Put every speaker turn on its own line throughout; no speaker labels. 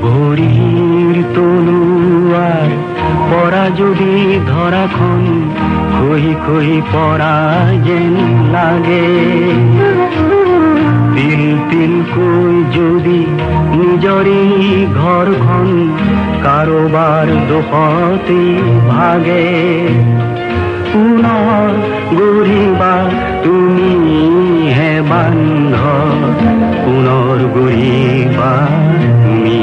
ভরির তলুয়ার পরা যদি ধরাখন খহি খহি পরা যেন লাগে। তিল তিল কই যদি নিজরি ঘরখন কারোবার দোপতি ভাগে। পুনর গরিবা তুমি হে বান্ধ, পুনর গরিবা তুমি।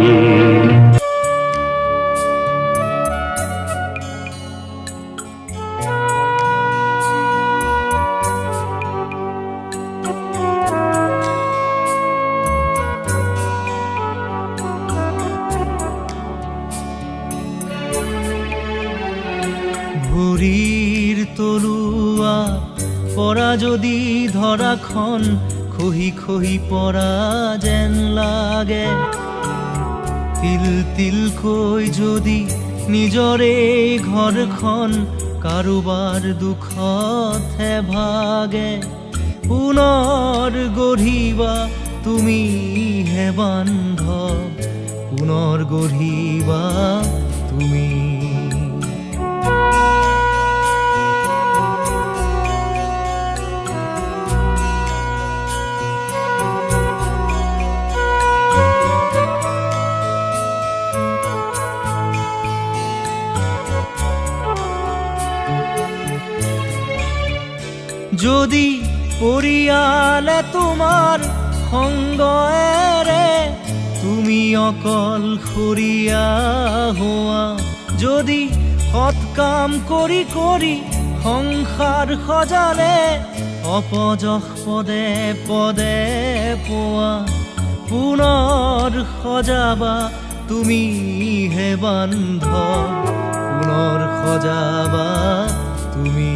ভরির তলুয়া পরা যদি ধরাখন খহি খহি পরা যেন লাগে। তিল তিল কই যদি নিজরে ঘরখন কারোবার দুঃখতে ভাগে। পুনর গঢ়িবা তুমি হে বান্ধৱ, পুনৰ গঢ়িবা তুমি। যদি পৰিয়ালে তোমাৰ সংগ এৰে তুমি অকল খৰিয়া হোৱা। যদি সৎ কাম কৰি কৰি সংসাৰ সজালে অপযশ পদে পদে পোৱা। পুনৰ সজাবা তুমি হে বান্ধৱ, পুনৰ সজাবা তুমি।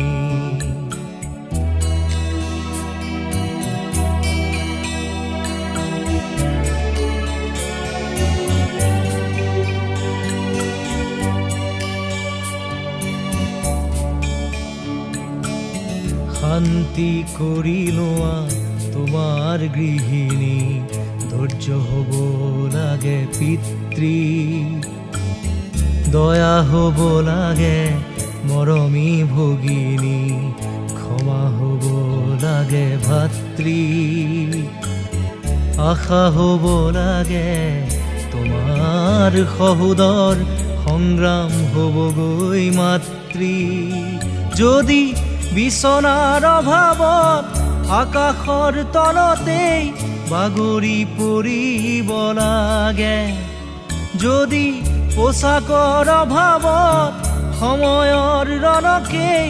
শান্তি কৰি লোৱা তোমাৰ গৃহিণী, ধৈৰ্য হ'ব লাগে পিতৃ, দয়া হ'ব লাগে মৰমী ভগিনী, ক্ষমা হ'ব লাগে ভাতৃ, আশা হ'ব লাগে তোমাৰ সহোদৰ, সংগ্ৰাম হ'বগৈ মাতৃ। যদি বিচনাৰ অভাৱত আকাশৰ তলতেই বাগৰি পৰিব লাগে, যদি পোচাকৰ অভাৱত সময়ৰ ৰণকেই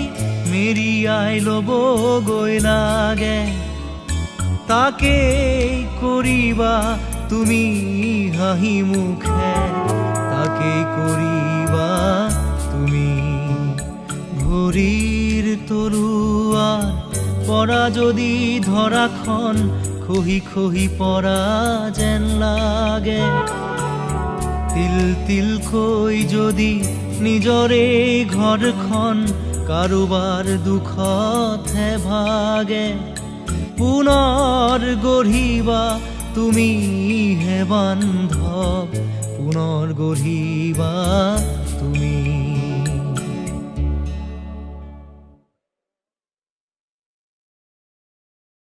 মেৰিয়াই ল'বগৈ লাগে, তাকেই কৰিবা তুমি হাঁহি মুখে, তাকেই কৰিবা তুমি। ভৰিৰ তলুৱাৰ পৰা যদি ধৰাখন খহি খহি পৰা যেন লাগে, তিল তিলকৈ যদি নিজৰে ঘৰখন কাৰোবাৰ দুখতহে ভাগে, পুনৰ গঢ়িবা তুমি হে বান্ধৱ, পুনৰ গঢ়িবা তুমি।